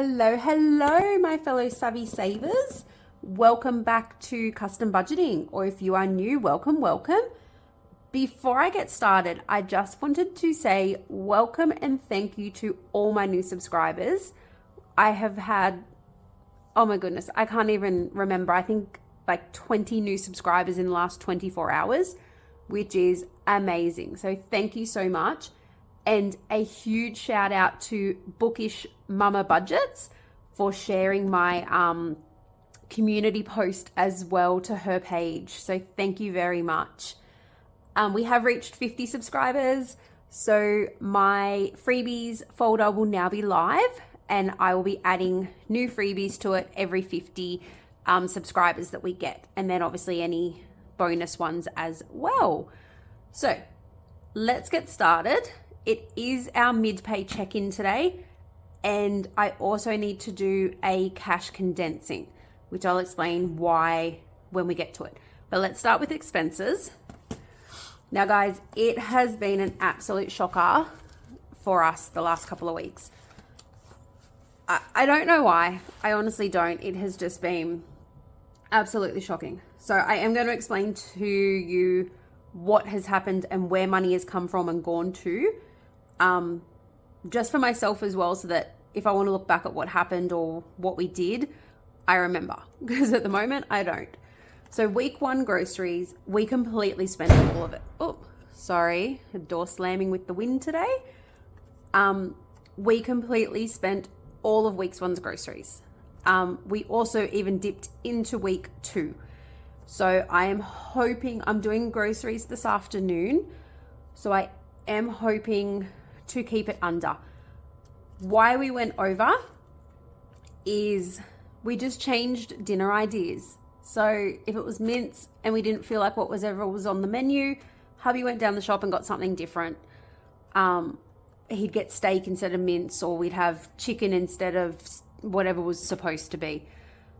Hello, my fellow savvy savers. Welcome back to Custom Budgeting, or if you are new, welcome. Before I get started, I just wanted to say welcome and thank you to all my new subscribers. I have had, oh my goodness, I can't even remember. I think like 20 new subscribers in the last 24 hours, which is amazing. So thank you so much. And a huge shout out to Bookish Mama Budgets for sharing my community post as well to her page. So thank you very much. We have reached 50 subscribers. So my freebies folder will now be live and I will be adding new freebies to it every 50 subscribers that we get. And then obviously any bonus ones as well. So let's get started. It is our mid-pay check-in today, and I also need to do a cash condensing, which I'll explain why when we get to it. But let's start with expenses. Now, guys, it has been an absolute shocker for us the last couple of weeks. I don't know why. I honestly don't. It has just been absolutely shocking. So I am going to explain to you what has happened and where money has come from and gone to. Just for myself as well, so that if I want to look back at what happened or what we did, I remember, because at the moment I don't. So week one groceries, we completely spent all of it. Oh, sorry, a door slamming with the wind today. We completely spent all of week one's groceries. We also even dipped into week two. So I am hoping, I'm doing groceries this afternoon. So I am hoping to keep it under. Why we went over is we just changed dinner ideas. So if it was mince and we didn't feel like whatever was on the menu, hubby went down the shop and got something different. He'd get steak instead of mince, or we'd have chicken instead of whatever was supposed to be.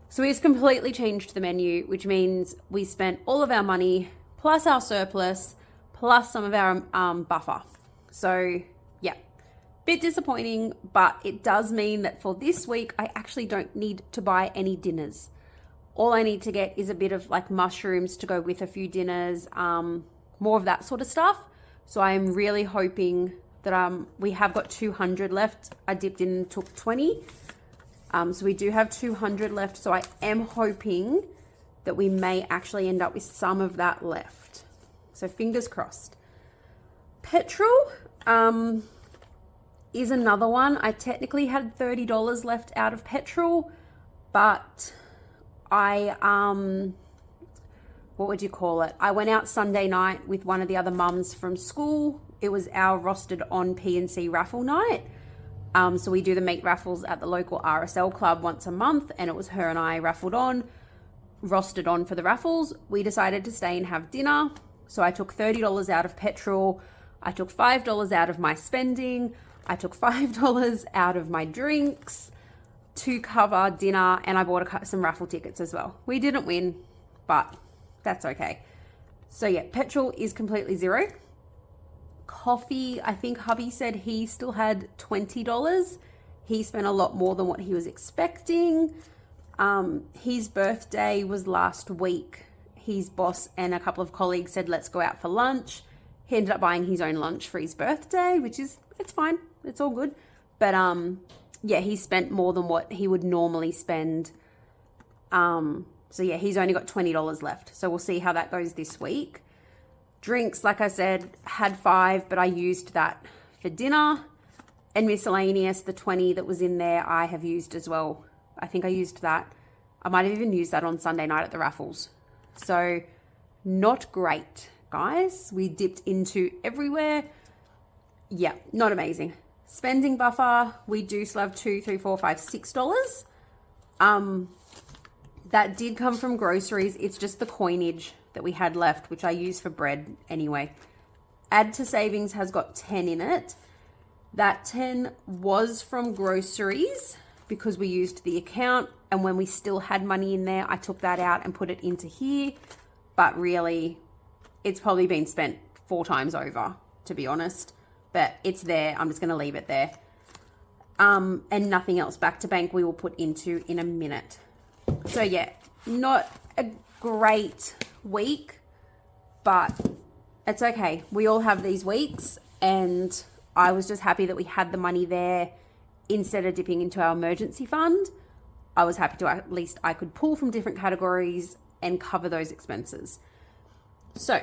So we just completely changed the menu, which means we spent all of our money plus our surplus plus some of our buffer. So yeah, bit disappointing, but it does mean that for this week, I actually don't need to buy any dinners. All I need to get is a bit of like mushrooms to go with a few dinners, more of that sort of stuff. So I am really hoping that we have got 200 left. I dipped in and took 20. So we do have 200 left. So I am hoping that we may actually end up with some of that left. So fingers crossed. Petrol is another one. I technically had $30 left out of petrol, but I, what would you call it? I went out Sunday night with one of the other mums from school. It was our rostered on P&C raffle night. So we do the meat raffles at the local RSL club once a month, and it was her and I rostered on for the raffles. We decided to stay and have dinner. So I took $30 out of petrol. I took $5 out of my spending. I took $5 out of my drinks to cover dinner, and I bought some raffle tickets as well. We didn't win, but that's okay. So yeah, petrol is completely zero. Coffee, I think hubby said he still had $20. He spent a lot more than what he was expecting. His birthday was last week. His boss and a couple of colleagues said, let's go out for lunch. He ended up buying his own lunch for his birthday, which is, it's fine. It's all good. But yeah, he spent more than what he would normally spend. So yeah, he's only got $20 left. So we'll see how that goes this week. Drinks, like I said, had 5, but I used that for dinner. And miscellaneous, the 20 that was in there, I have used as well. I think I used that. I might have even used that on Sunday night at the raffles. So not great, guys. We dipped into everywhere. Yeah, not amazing. Spending buffer, we do still have $2, $3, $4, $5, $6. That did come from groceries. It's just the coinage that we had left, which I use for bread anyway. Add to savings has got 10 in it. That 10 was from groceries because we used the account, and when we still had money in there, I took that out and put it into here. But really, it's probably been spent 4 times over, to be honest. But it's there. I'm just going to leave it there. and nothing else. Back to bank we will put into in a minute. So yeah, not a great week, but it's okay. We all have these weeks, and I was just happy that we had the money there instead of dipping into our emergency fund. I was happy to at least I could pull from different categories and cover those expenses. So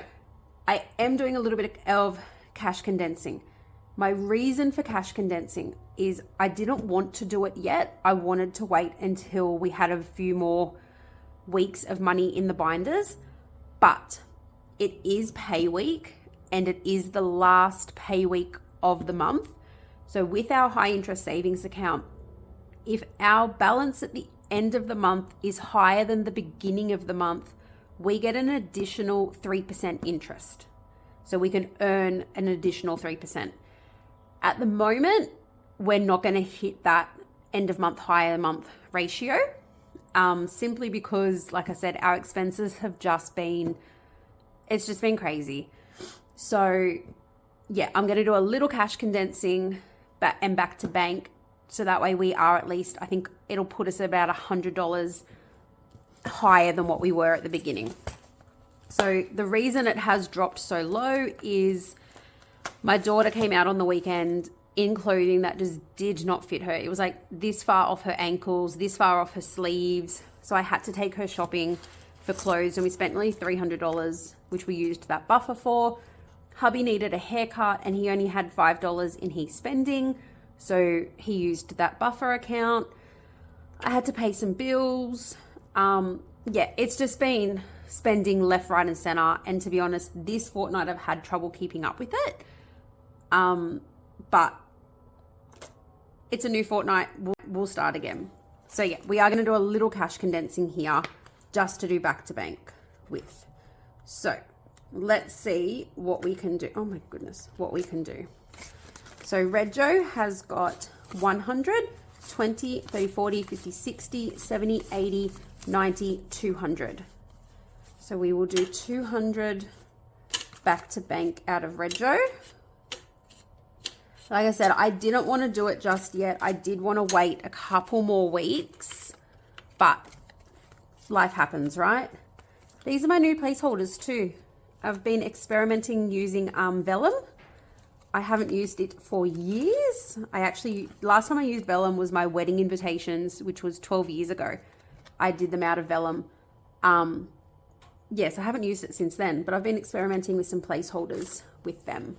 I am doing a little bit of cash condensing. My reason for cash condensing is I didn't want to do it yet. I wanted to wait until we had a few more weeks of money in the binders, but it is pay week and it is the last pay week of the month. So with our high interest savings account, if our balance at the end of the month is higher than the beginning of the month, we get an additional 3% interest. So we can earn an additional 3%. At the moment, we're not going to hit that end of month, higher month ratio, simply because, like I said, our expenses have it's just been crazy. So yeah, I'm going to do a little cash condensing and back to bank. So that way we are at least, I think it'll put us about $100 higher than what we were at the beginning. So the reason it has dropped so low is my daughter came out on the weekend in clothing that just did not fit her. It was like this far off her ankles, this far off her sleeves. So I had to take her shopping for clothes, and we spent nearly $300, which we used that buffer for. Hubby needed a haircut and he only had $5 in his spending. So he used that buffer account. I had to pay some bills. Yeah, it's just been spending left, right, and center. And to be honest, this fortnight I've had trouble keeping up with it. But it's a new fortnight. We'll start again. So yeah, we are going to do a little cash condensing here just to do back to bank with. So let's see what we can do. Oh my goodness, what we can do. So Red Joe has got 100, 20, 30, 40, 50, 60, 70, 80, 90, 200. So we will do 200 back to bank out of Red Joe. Like I said, I didn't want to do it just yet. I did want to wait a couple more weeks, but life happens, right? These are my new placeholders too. I've been experimenting using vellum. I haven't used it for years. Last time I used vellum was my wedding invitations, which was 12 years ago. I did them out of vellum. Yes, I haven't used it since then, but I've been experimenting with some placeholders with them.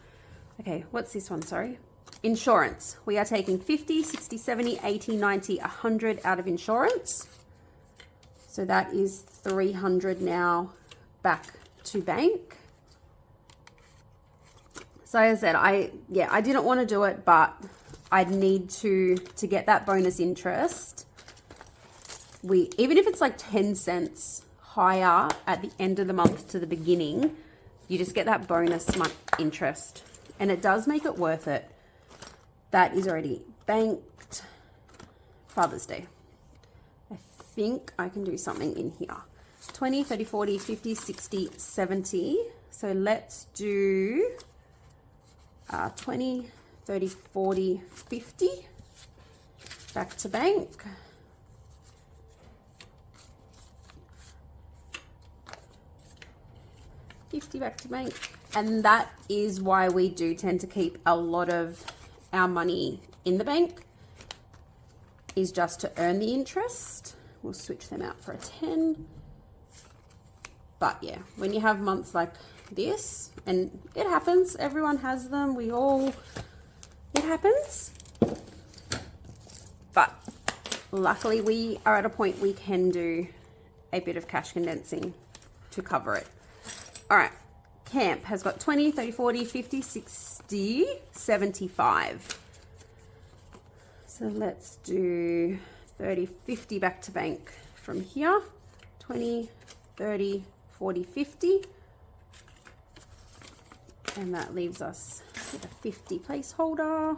Okay, what's this one? Sorry. Insurance. We are taking 50, 60, 70, 80, 90, 100 out of insurance. So that is 300 now back to bank. So as I said, I didn't want to do it, but I'd need to get that bonus interest. Even if it's like 10 cents higher at the end of the month to the beginning, you just get that bonus month interest, and it does make it worth it. That is already banked. Father's Day. I think I can do something in here. 20, 30, 40, 50, 60, 70. So let's do 20, 30, 40, 50 back to bank. $50 back to bank. And that is why we do tend to keep a lot of our money in the bank, is just to earn the interest. We'll switch them out for a 10. But yeah, when you have months like this, and it happens, everyone has them, it happens. But luckily we are at a point we can do a bit of cash condensing to cover it. All right, camp has got 20, 30, 40, 50, 60, 75. So let's do 30, 50 back to bank from here. 20, 30, 40, 50. And that leaves us with a 50 placeholder.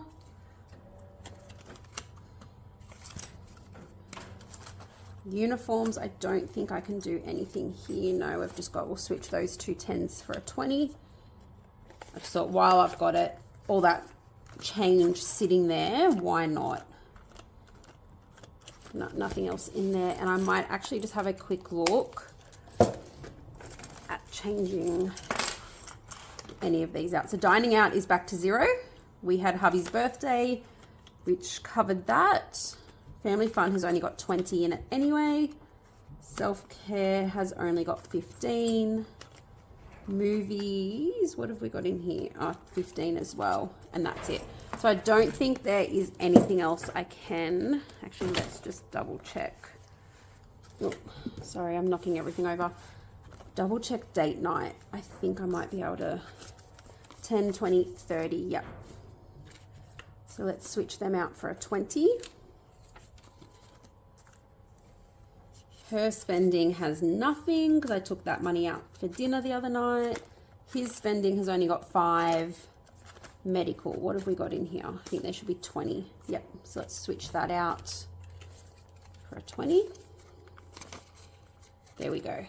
Uniforms, I don't think I can do anything here. No, we'll switch those two 10s for a 20. I just thought while I've got it, all that change sitting there, why not nothing else in there. And I might actually just have a quick look at changing any of these out. So dining out is back to 0. We had hubby's birthday, which covered that. Family fun has only got 20 in it anyway. Self-care has only got 15. Movies, what have we got in here? 15 as well, and that's it. So I don't think there is anything else I can, actually let's just double check. Oh, sorry, I'm knocking everything over. Double check date night. I think I might be able to 10, 20, 30, yep. So let's switch them out for a 20. Her spending has nothing because I took that money out for dinner the other night. His spending has only got 5. Medical, what have we got in here? I think there should be 20. Yep, so let's switch that out for a 20. There we go.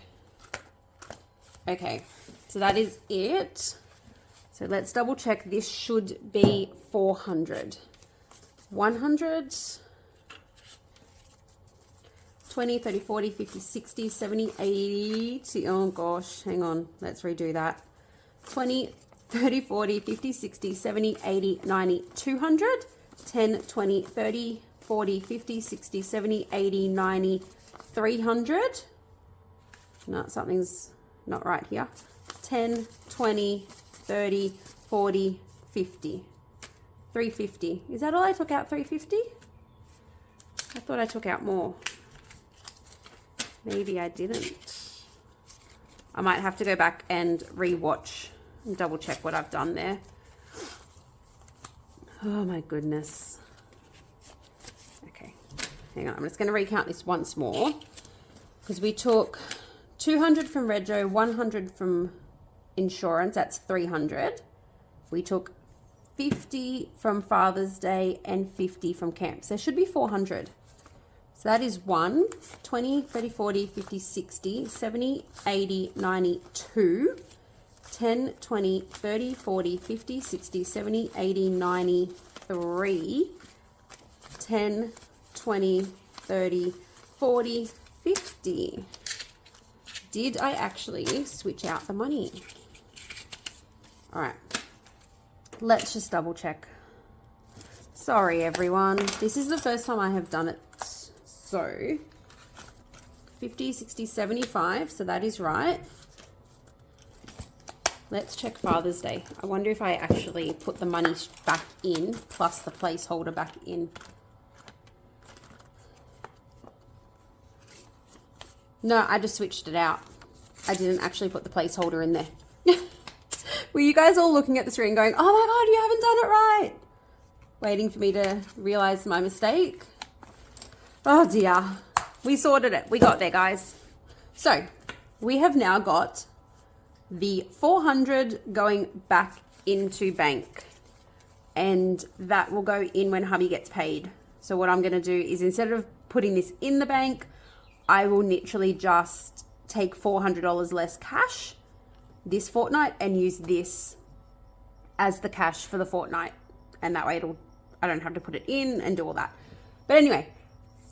Okay, so that is it. So let's double check. This should be 400. 100. 20, 30, 40, 50, 60, 70, 80. Oh gosh, hang on. Let's redo that. 20, 30, 40, 50, 60, 70, 80, 90, 200. 10, 20, 30, 40, 50, 60, 70, 80, 90, 300. No, something's not right here. 10, 20, 30, 40, 50. 350. Is that all I took out? 350? I thought I took out more. Maybe I didn't. I might have to go back and re-watch and double check what I've done there. Oh my goodness. Okay, hang on. I'm just going to recount this once more because we took 200 from Rego, 100 from insurance. That's 300. We took 50 from Father's Day and 50 from camps. There should be 400. So that is 1, 20, 30, 40, 50, 60, 70, 80, 90, 2, 10, 20, 30, 40, 50, 60, 70, 80, 90, 3, 10, 20, 30, 40, 50. Did I actually switch out the money? All right, let's just double check. Sorry, everyone. This is the first time I have done it. So 50, 60, 75, so that is right. Let's check Father's Day. I wonder if I actually put the money back in plus the placeholder back in. No, I just switched it out. I didn't actually put the placeholder in there. Were you guys all looking at the screen going, oh my God, you haven't done it right? Waiting for me to realize my mistake. Oh dear, we sorted it. We got there, guys. So we have now got the 400 going back into bank, and that will go in when hubby gets paid. So what I'm going to do is instead of putting this in the bank, I will literally just take $400 less cash this fortnight and use this as the cash for the fortnight. And that way I don't have to put it in and do all that. But anyway,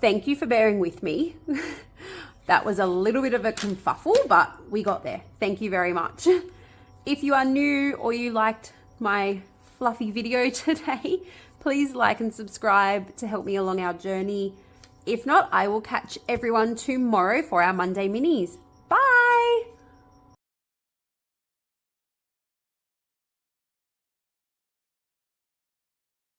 thank you for bearing with me. That was a little bit of a kerfuffle, but we got there. Thank you very much. If you are new or you liked my fluffy video today, please like and subscribe to help me along our journey. If not, I will catch everyone tomorrow for our Monday minis.